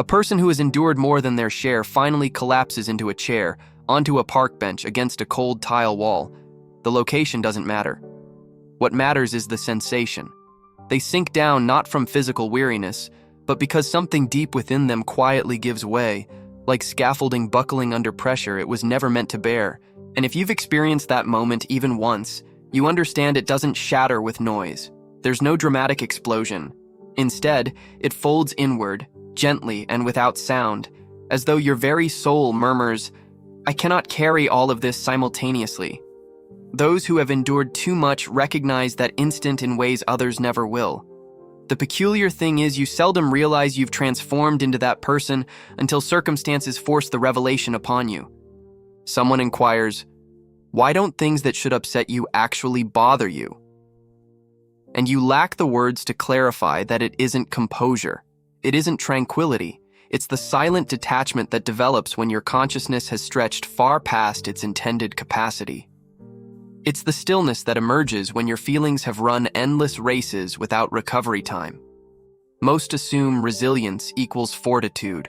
A person who has endured more than their share finally collapses into a chair, onto a park bench against a cold tile wall. The location doesn't matter. What matters is the sensation. They sink down not from physical weariness, but because something deep within them quietly gives way, like scaffolding buckling under pressure it was never meant to bear. And if you've experienced that moment even once, you understand it doesn't shatter with noise. There's no dramatic explosion. Instead, it folds inward, gently and without sound, as though your very soul murmurs, "I cannot carry all of this simultaneously." Those who have endured too much recognize that instant in ways others never will. The peculiar thing is you seldom realize you've transformed into that person until circumstances force the revelation upon you. Someone inquires, "Why don't things that should upset you actually bother you?" And you lack the words to clarify that it isn't composure. It isn't tranquility. It's the silent detachment that develops when your consciousness has stretched far past its intended capacity. It's the stillness that emerges when your feelings have run endless races without recovery time. Most assume resilience equals fortitude.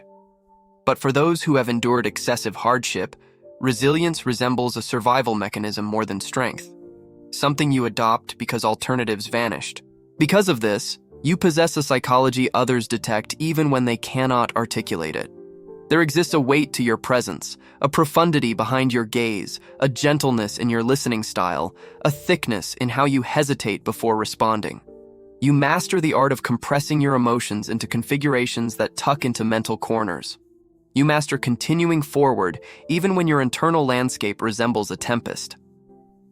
But for those who have endured excessive hardship, resilience resembles a survival mechanism more than strength, something you adopt because alternatives vanished. Because of this, you possess a psychology others detect even when they cannot articulate it. There exists a weight to your presence, a profundity behind your gaze, a gentleness in your listening style, a thickness in how you hesitate before responding. You master the art of compressing your emotions into configurations that tuck into mental corners. You master continuing forward even when your internal landscape resembles a tempest.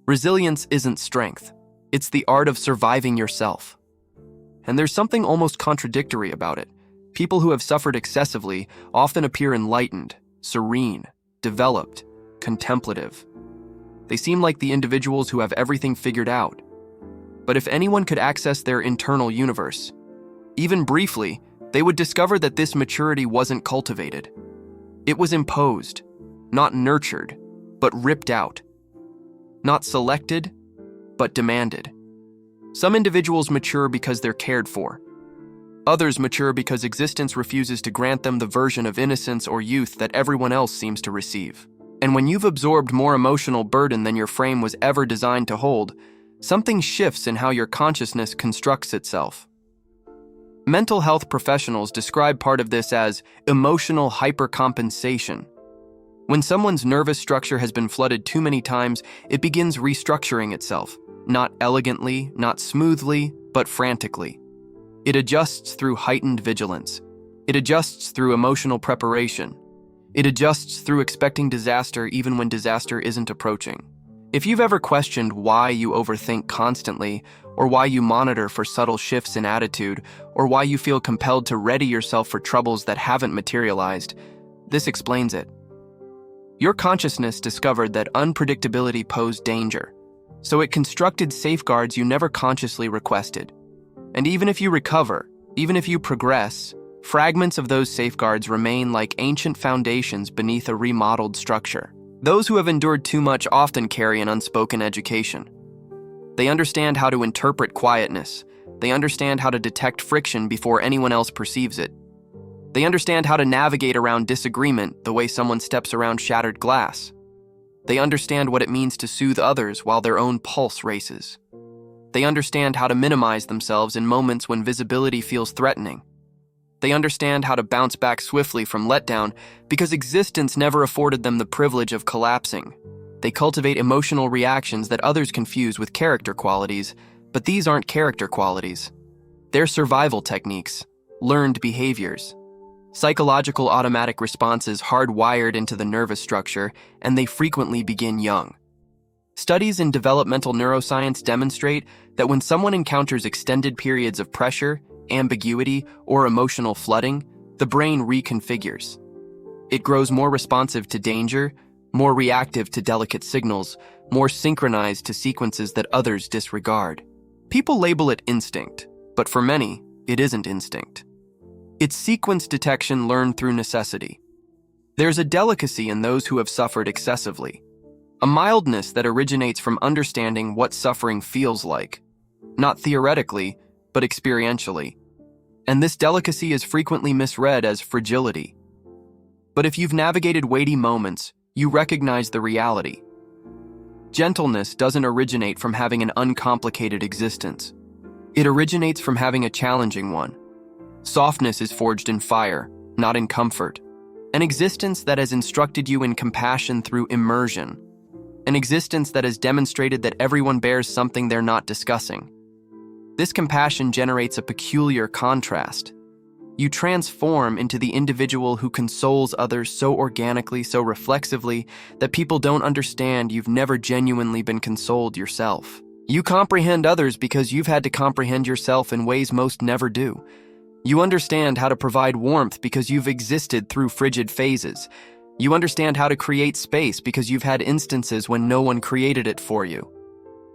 Resilience isn't strength. It's the art of surviving yourself. And there's something almost contradictory about it. People who have suffered excessively often appear enlightened, serene, developed, contemplative. They seem like the individuals who have everything figured out. But if anyone could access their internal universe, even briefly, they would discover that this maturity wasn't cultivated. It was imposed, not nurtured, but ripped out. Not selected, but demanded. Some individuals mature because they're cared for. Others mature because existence refuses to grant them the version of innocence or youth that everyone else seems to receive. And when you've absorbed more emotional burden than your frame was ever designed to hold, something shifts in how your consciousness constructs itself. Mental health professionals describe part of this as emotional hypercompensation. When someone's nervous structure has been flooded too many times, it begins restructuring itself, not elegantly, not smoothly, but frantically. It adjusts through heightened vigilance. It adjusts through emotional preparation. It adjusts through expecting disaster even when disaster isn't approaching. If you've ever questioned why you overthink constantly, or why you monitor for subtle shifts in attitude, or why you feel compelled to ready yourself for troubles that haven't materialized, this explains it. Your consciousness discovered that unpredictability posed danger, so it constructed safeguards you never consciously requested. And even if you recover, even if you progress, fragments of those safeguards remain like ancient foundations beneath a remodeled structure. Those who have endured too much often carry an unspoken education. They understand how to interpret quietness. They understand how to detect friction before anyone else perceives it. They understand how to navigate around disagreement the way someone steps around shattered glass. They understand what it means to soothe others while their own pulse races. They understand how to minimize themselves in moments when visibility feels threatening. They understand how to bounce back swiftly from letdown because existence never afforded them the privilege of collapsing. They cultivate emotional reactions that others confuse with character qualities, but these aren't character qualities. They're survival techniques, learned behaviors, psychological automatic responses hardwired into the nervous structure, and they frequently begin young. Studies in developmental neuroscience demonstrate that when someone encounters extended periods of pressure, ambiguity, or emotional flooding, the brain reconfigures. It grows more responsive to danger, more reactive to delicate signals, more synchronized to sequences that others disregard. People label it instinct, but for many, it isn't instinct. It's sequence detection learned through necessity. There's a delicacy in those who have suffered excessively, a mildness that originates from understanding what suffering feels like, not theoretically, but experientially. And this delicacy is frequently misread as fragility. But if you've navigated weighty moments, you recognize the reality. Gentleness doesn't originate from having an uncomplicated existence. It originates from having a challenging one. Softness is forged in fire, not in comfort. An existence that has instructed you in compassion through immersion. An existence that has demonstrated that everyone bears something they're not discussing. This compassion generates a peculiar contrast. You transform into the individual who consoles others so organically, so reflexively, that people don't understand you've never genuinely been consoled yourself. You comprehend others because you've had to comprehend yourself in ways most never do. You understand how to provide warmth because you've existed through frigid phases. You understand how to create space because you've had instances when no one created it for you.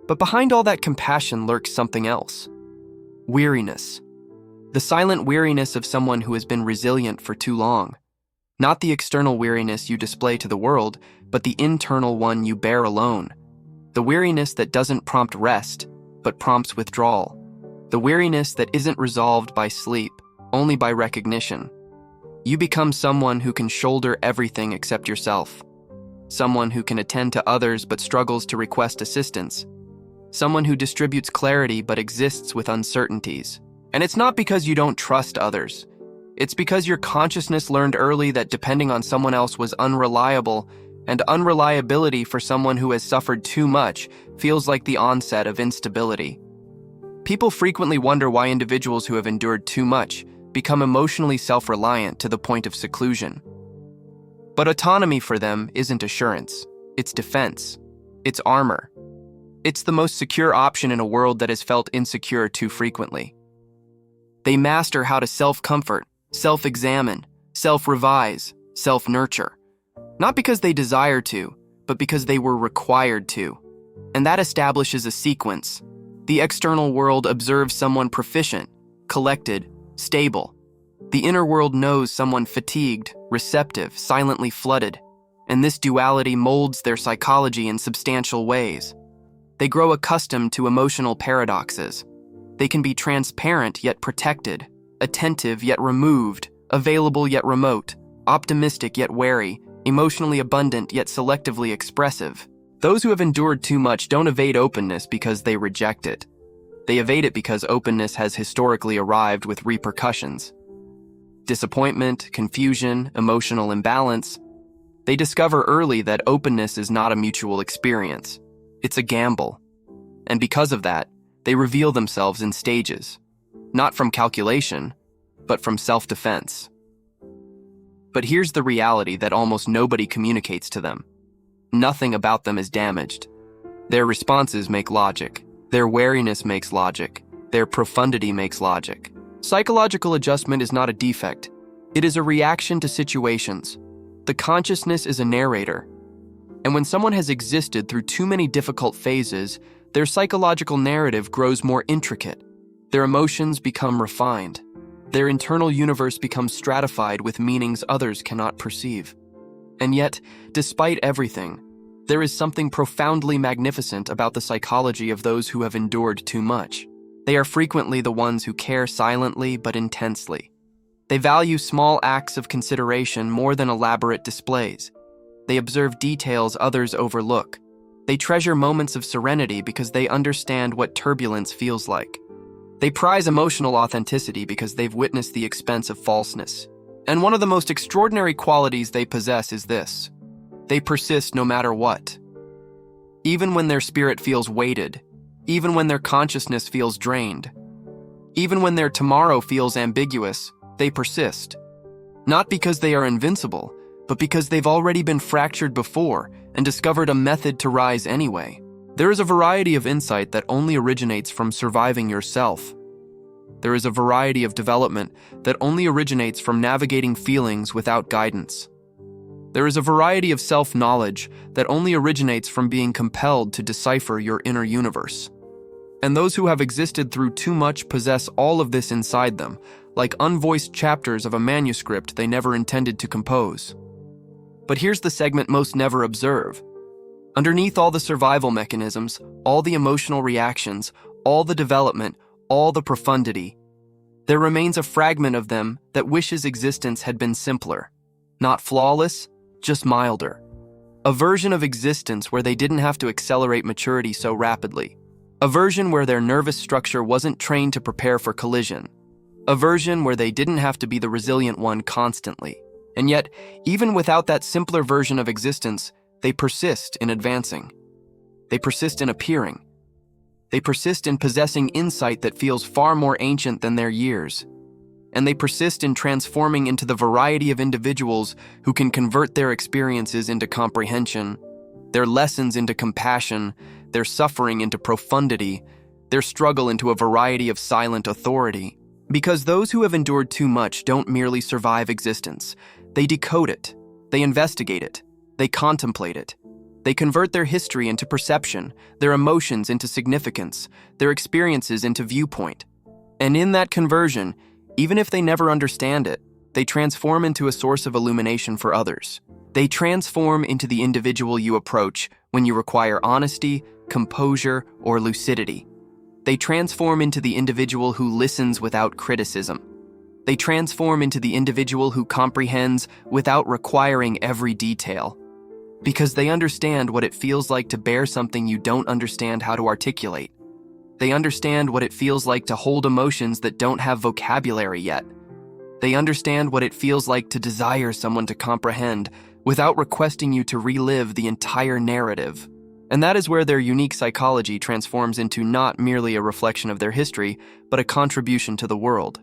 But behind all that compassion lurks something else. Weariness. The silent weariness of someone who has been resilient for too long. Not the external weariness you display to the world, but the internal one you bear alone. The weariness that doesn't prompt rest, but prompts withdrawal. The weariness that isn't resolved by sleep, only by recognition. You become someone who can shoulder everything except yourself. Someone who can attend to others but struggles to request assistance. Someone who distributes clarity but exists with uncertainties. And it's not because you don't trust others. It's because your consciousness learned early that depending on someone else was unreliable, and unreliability for someone who has suffered too much feels like the onset of instability. People frequently wonder why individuals who have endured too much become emotionally self-reliant to the point of seclusion. But autonomy for them isn't assurance, it's defense, it's armor. It's the most secure option in a world that has felt insecure too frequently. They master how to self-comfort, self-examine, self-revise, self-nurture. Not because they desire to, but because they were required to. And that establishes a sequence. The external world observes someone proficient, collected, stable. The inner world knows someone fatigued, receptive, silently flooded. And this duality molds their psychology in substantial ways. They grow accustomed to emotional paradoxes. They can be transparent yet protected, attentive yet removed, available yet remote, optimistic yet wary, emotionally abundant yet selectively expressive. Those who have endured too much don't evade openness because they reject it. They evade it because openness has historically arrived with repercussions. Disappointment, confusion, emotional imbalance. They discover early that openness is not a mutual experience. It's a gamble. And because of that, they reveal themselves in stages, not from calculation, but from self-defense. But here's the reality that almost nobody communicates to them. Nothing about them is damaged. Their responses make logic. Their wariness makes logic. Their profundity makes logic. Psychological adjustment is not a defect. It is a reaction to situations. The consciousness is a narrator. And when someone has existed through too many difficult phases, their psychological narrative grows more intricate. Their emotions become refined. Their internal universe becomes stratified with meanings others cannot perceive. And yet, despite everything, there is something profoundly magnificent about the psychology of those who have endured too much. They are frequently the ones who care silently but intensely. They value small acts of consideration more than elaborate displays. They observe details others overlook. They treasure moments of serenity because they understand what turbulence feels like. They prize emotional authenticity because they've witnessed the expense of falseness. And one of the most extraordinary qualities they possess is this: they persist no matter what. Even when their spirit feels weighted, even when their consciousness feels drained, even when their tomorrow feels ambiguous, they persist. Not because they are invincible, but because they've already been fractured before and discovered a method to rise anyway. There is a variety of insight that only originates from surviving yourself. There is a variety of development that only originates from navigating feelings without guidance. There is a variety of self-knowledge that only originates from being compelled to decipher your inner universe. And those who have existed through too much possess all of this inside them, like unvoiced chapters of a manuscript they never intended to compose. But here's the segment most never observe. Underneath all the survival mechanisms, all the emotional reactions, all the development, all the profundity, There remains a fragment of them that wishes existence had been simpler. Not flawless, just milder. A version of existence where they didn't have to accelerate maturity so rapidly. A version where their nervous structure wasn't trained to prepare for collision. A version where they didn't have to be the resilient one constantly. And yet, even without that simpler version of existence, they persist in advancing. They persist in appearing. They persist in possessing insight that feels far more ancient than their years. And they persist in transforming into the variety of individuals who can convert their experiences into comprehension, their lessons into compassion, their suffering into profundity, their struggle into a variety of silent authority. Because those who have endured too much don't merely survive existence. They decode it. They investigate it. They contemplate it. They convert their history into perception, their emotions into significance, their experiences into viewpoint. And in that conversion, even if they never understand it, they transform into a source of illumination for others. They transform into the individual you approach when you require honesty, composure, or lucidity. They transform into the individual who listens without criticism. They transform into the individual who comprehends without requiring every detail. Because they understand what it feels like to bear something you don't understand how to articulate. They understand what it feels like to hold emotions that don't have vocabulary yet. They understand what it feels like to desire someone to comprehend without requesting you to relive the entire narrative. And that is where their unique psychology transforms into not merely a reflection of their history, but a contribution to the world.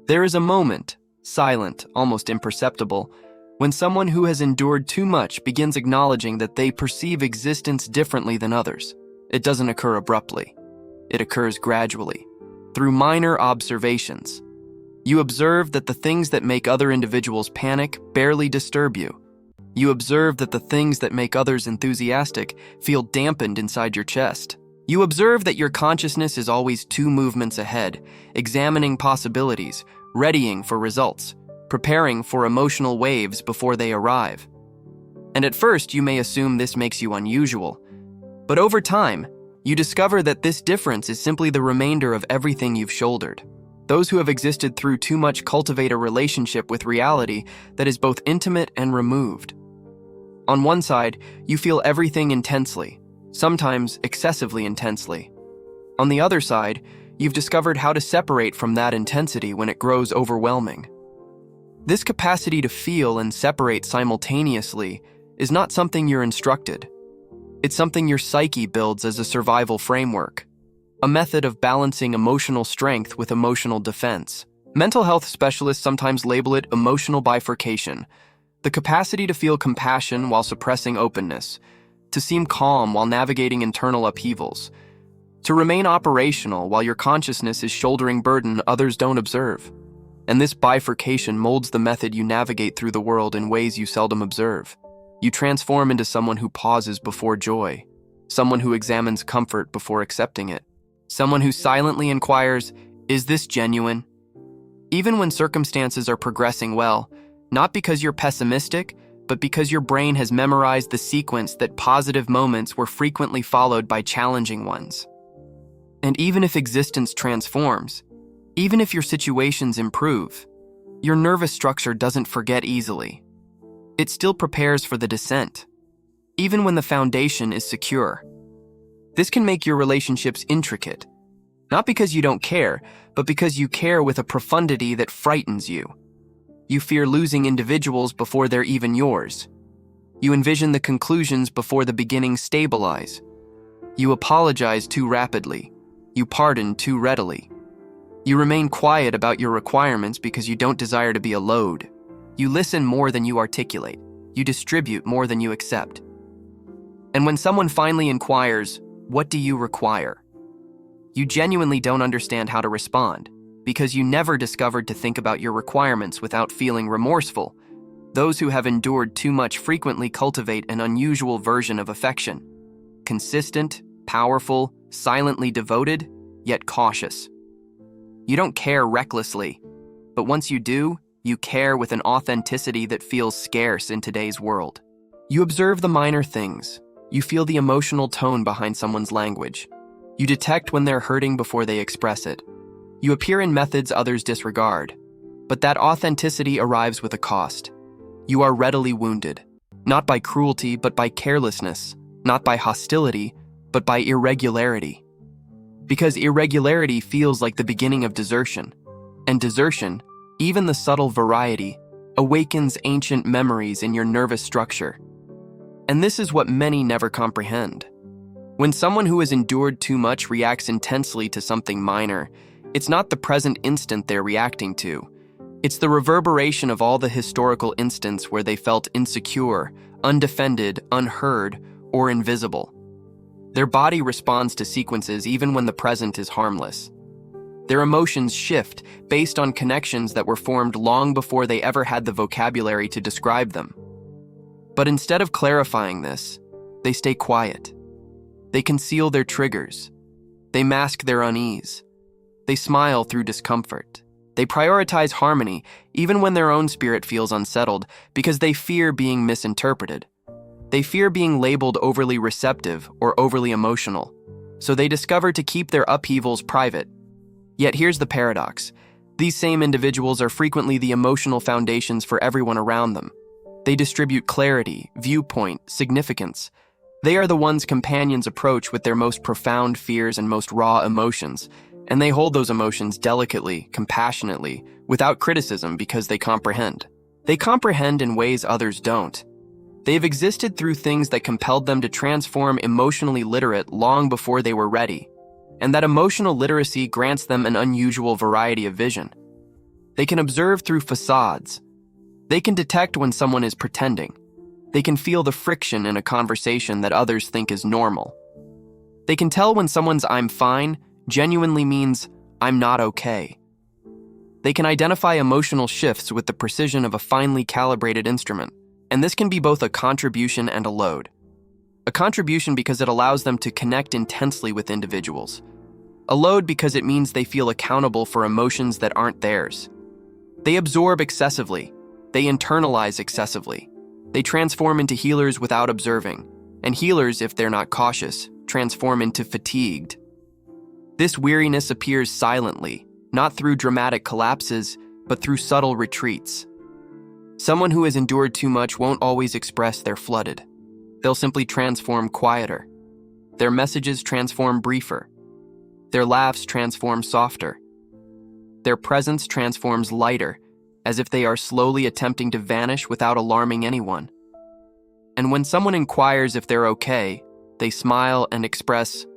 There is a moment, silent, almost imperceptible, when someone who has endured too much begins acknowledging that they perceive existence differently than others. It doesn't occur abruptly. It occurs gradually, through minor observations. You observe that the things that make other individuals panic barely disturb you. You observe that the things that make others enthusiastic feel dampened inside your chest. You observe that your consciousness is always 2 movements ahead, examining possibilities, readying for results, preparing for emotional waves before they arrive. And at first, you may assume this makes you unusual. But over time, you discover that this difference is simply the remainder of everything you've shouldered. Those who have existed through too much cultivate a relationship with reality that is both intimate and removed. On one side, you feel everything intensely, sometimes excessively intensely. On the other side, you've discovered how to separate from that intensity when it grows overwhelming. This capacity to feel and separate simultaneously is not something you're instructed. It's something your psyche builds as a survival framework, a method of balancing emotional strength with emotional defense. Mental health specialists sometimes label it emotional bifurcation, the capacity to feel compassion while suppressing openness, to seem calm while navigating internal upheavals, to remain operational while your consciousness is shouldering burden others don't observe. And this bifurcation molds the method you navigate through the world in ways you seldom observe. You transform into someone who pauses before joy, someone who examines comfort before accepting it, someone who silently inquires, "Is this genuine?" Even when circumstances are progressing well, not because you're pessimistic, but because your brain has memorized the sequence that positive moments were frequently followed by challenging ones. And even if existence transforms, even if your situations improve, your nervous structure doesn't forget easily. It still prepares for the descent, even when the foundation is secure. This can make your relationships intricate, not because you don't care, but because you care with a profundity that frightens you. You fear losing individuals before they're even yours. You envision the conclusions before the beginnings stabilize. You apologize too rapidly. You pardon too readily. You remain quiet about your requirements because you don't desire to be a load. You listen more than you articulate. You distribute more than you accept. And when someone finally inquires, "What do you require?" you genuinely don't understand how to respond, because you never discovered to think about your requirements without feeling remorseful. Those who have endured too much frequently cultivate an unusual version of affection. Consistent, powerful, silently devoted, yet cautious. You don't care recklessly, but once you do, you care with an authenticity that feels scarce in today's world. You observe the minor things. You feel the emotional tone behind someone's language. You detect when they're hurting before they express it. You appear in methods others disregard, but that authenticity arrives with a cost. You are readily wounded, not by cruelty, but by carelessness, not by hostility, but by irregularity. Because irregularity feels like the beginning of desertion, and desertion, even the subtle variety, awakens ancient memories in your nervous structure. And this is what many never comprehend. When someone who has endured too much reacts intensely to something minor, it's not the present instant they're reacting to. It's the reverberation of all the historical instants where they felt insecure, undefended, unheard, or invisible. Their body responds to sequences even when the present is harmless. Their emotions shift based on connections that were formed long before they ever had the vocabulary to describe them. But instead of clarifying this, they stay quiet. They conceal their triggers. They mask their unease. They smile through discomfort. They prioritize harmony even when their own spirit feels unsettled because they fear being misinterpreted. They fear being labeled overly receptive or overly emotional, so they discover to keep their upheavals private. Yet here's the paradox. These same individuals are frequently the emotional foundations for everyone around them. They distribute clarity, viewpoint, significance. They are the ones companions approach with their most profound fears and most raw emotions, and they hold those emotions delicately, compassionately, without criticism because they comprehend. They comprehend in ways others don't. They've existed through things that compelled them to transform emotionally literate long before they were ready, and that emotional literacy grants them an unusual variety of vision. They can observe through facades. They can detect when someone is pretending. They can feel the friction in a conversation that others think is normal. They can tell when someone's "I'm fine" genuinely means "I'm not okay." They can identify emotional shifts with the precision of a finely calibrated instrument, and this can be both a contribution and a load. A contribution because it allows them to connect intensely with individuals. A load because it means they feel accountable for emotions that aren't theirs. They absorb excessively. They internalize excessively. They transform into healers without observing, and healers, if they're not cautious, transform into fatigued. This weariness appears silently, not through dramatic collapses, but through subtle retreats. Someone who has endured too much won't always express they're flooded. They'll simply transform quieter. Their messages transform briefer. Their laughs transform softer. Their presence transforms lighter, as if they are slowly attempting to vanish without alarming anyone. And when someone inquires if they're okay, they smile and express,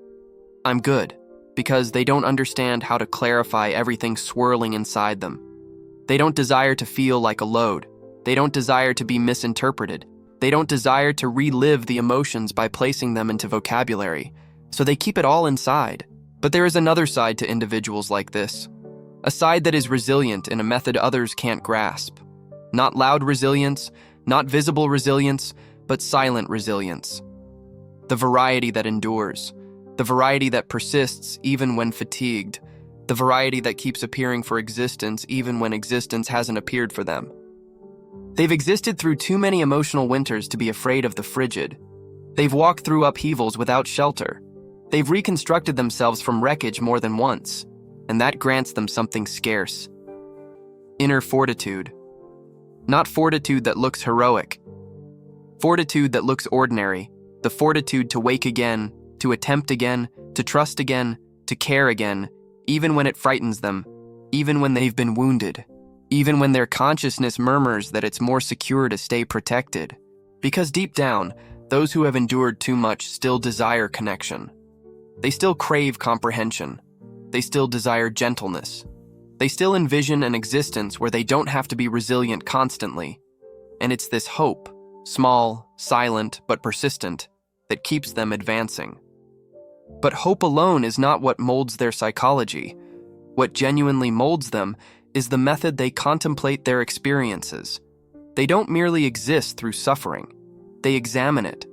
"I'm good," because they don't understand how to clarify everything swirling inside them. They don't desire to feel like a load. They don't desire to be misinterpreted. They don't desire to relive the emotions by placing them into vocabulary, so they keep it all inside. But there is another side to individuals like this, a side that is resilient in a method others can't grasp. Not loud resilience, not visible resilience, but silent resilience. The variety that endures, the variety that persists even when fatigued, the variety that keeps appearing for existence even when existence hasn't appeared for them. They've existed through too many emotional winters to be afraid of the frigid. They've walked through upheavals without shelter. They've reconstructed themselves from wreckage more than once, and that grants them something scarce. Inner fortitude. Not fortitude that looks heroic. Fortitude that looks ordinary. The fortitude to wake again, to attempt again, to trust again, to care again, even when it frightens them, even when they've been wounded, even when their consciousness murmurs that it's more secure to stay protected. Because deep down, those who have endured too much still desire connection. They still crave comprehension. They still desire gentleness. They still envision an existence where they don't have to be resilient constantly. And it's this hope, small, silent, but persistent, that keeps them advancing. But hope alone is not what molds their psychology. What genuinely molds them is the method they contemplate their experiences. They don't merely exist through suffering. They examine it.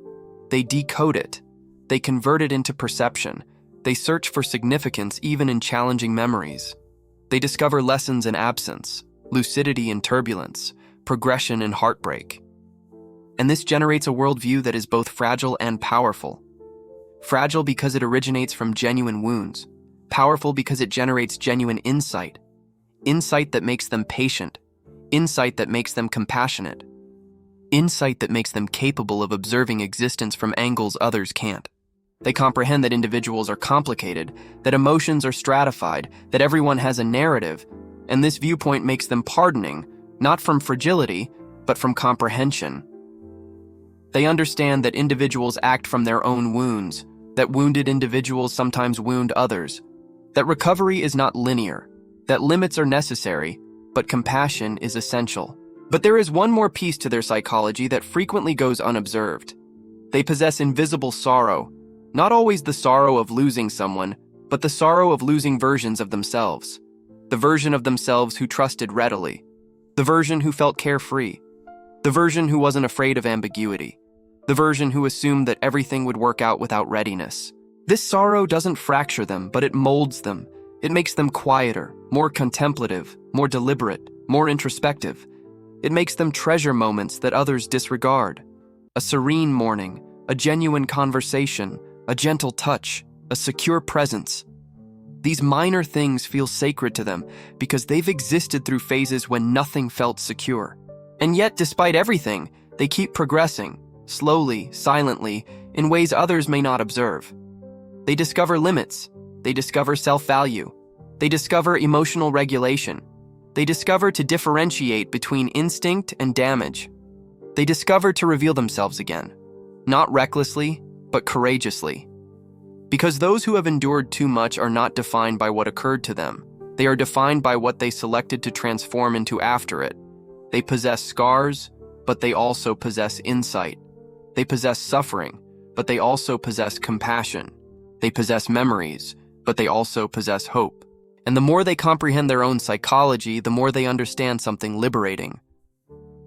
They decode it. They convert it into perception. They search for significance even in challenging memories. They discover lessons in absence, lucidity in turbulence, progression in heartbreak. And this generates a worldview that is both fragile and powerful. Fragile because it originates from genuine wounds, powerful because it generates genuine insight. Insight that makes them patient. Insight that makes them compassionate. Insight that makes them capable of observing existence from angles others can't. They comprehend that individuals are complicated, that emotions are stratified, that everyone has a narrative, and this viewpoint makes them pardoning, not from fragility, but from comprehension. They understand that individuals act from their own wounds, that wounded individuals sometimes wound others, that recovery is not linear, that limits are necessary, but compassion is essential. But there is one more piece to their psychology that frequently goes unobserved. They possess invisible sorrow, not always the sorrow of losing someone, but the sorrow of losing versions of themselves. The version of themselves who trusted readily, the version who felt carefree, the version who wasn't afraid of ambiguity, the version who assumed that everything would work out without readiness. This sorrow doesn't fracture them, but it molds them. It makes them quieter, more contemplative, more deliberate, more introspective. It makes them treasure moments that others disregard. A serene morning, a genuine conversation, a gentle touch, a secure presence. These minor things feel sacred to them because they've existed through phases when nothing felt secure. And yet, despite everything, they keep progressing, slowly, silently, in ways others may not observe. They discover limits. They discover self-value. They discover emotional regulation. They discover to differentiate between instinct and damage. They discover to reveal themselves again, not recklessly, but courageously. Because those who have endured too much are not defined by what occurred to them. They are defined by what they selected to transform into after it. They possess scars, but they also possess insight. They possess suffering, but they also possess compassion. They possess memories, but they also possess hope. And the more they comprehend their own psychology, the more they understand something liberating.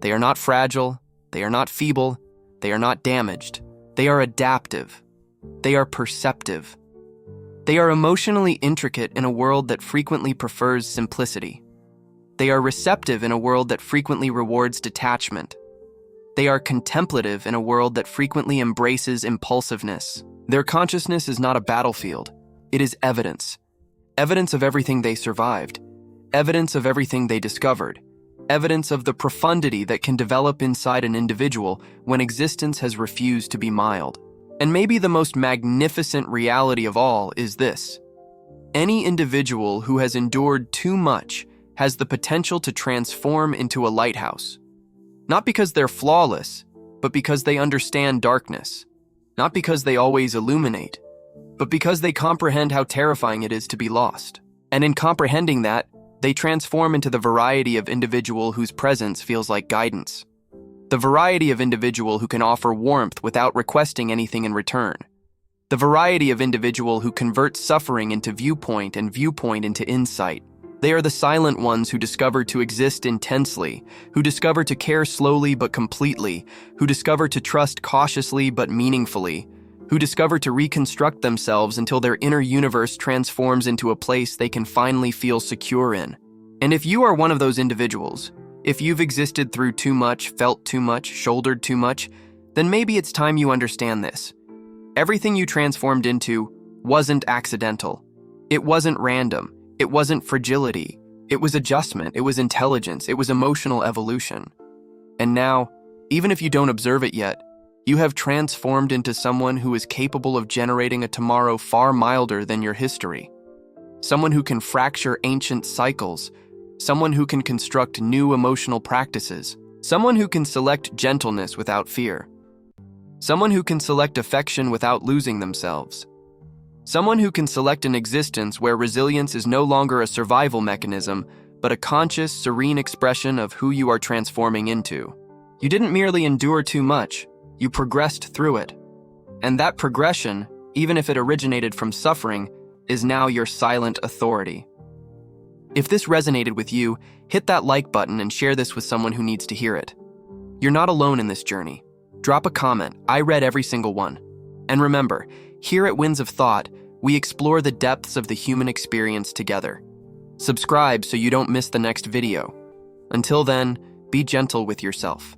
They are not fragile, they are not feeble, they are not damaged. They are adaptive. They are perceptive. They are emotionally intricate in a world that frequently prefers simplicity. They are receptive in a world that frequently rewards detachment. They are contemplative in a world that frequently embraces impulsiveness. Their consciousness is not a battlefield. It is evidence. Evidence of everything they survived. Evidence of everything they discovered. Evidence of the profundity that can develop inside an individual when existence has refused to be mild. And maybe the most magnificent reality of all is this: any individual who has endured too much has the potential to transform into a lighthouse. Not because they're flawless, but because they understand darkness. Not because they always illuminate, but because they comprehend how terrifying it is to be lost. And in comprehending that, they transform into the variety of individual whose presence feels like guidance. The variety of individual who can offer warmth without requesting anything in return. The variety of individual who converts suffering into viewpoint and viewpoint into insight. They are the silent ones who discover to exist intensely, who discover to care slowly but completely, who discover to trust cautiously but meaningfully, who discover to reconstruct themselves until their inner universe transforms into a place they can finally feel secure in. And if you are one of those individuals, if you've existed through too much, felt too much, shouldered too much, then maybe it's time you understand this. Everything you transformed into wasn't accidental. It wasn't random. It wasn't fragility. It was adjustment. It was intelligence. It was emotional evolution. And now, even if you don't observe it yet, you have transformed into someone who is capable of generating a tomorrow far milder than your history. Someone who can fracture ancient cycles. Someone who can construct new emotional practices. Someone who can select gentleness without fear. Someone who can select affection without losing themselves. Someone who can select an existence where resilience is no longer a survival mechanism, but a conscious, serene expression of who you are transforming into. You didn't merely endure too much, you progressed through it. And that progression, even if it originated from suffering, is now your silent authority. If this resonated with you, hit that like button and share this with someone who needs to hear it. You're not alone in this journey. Drop a comment. I read every single one. And remember, here at Winds of Thought, we explore the depths of the human experience together. Subscribe so you don't miss the next video. Until then, be gentle with yourself.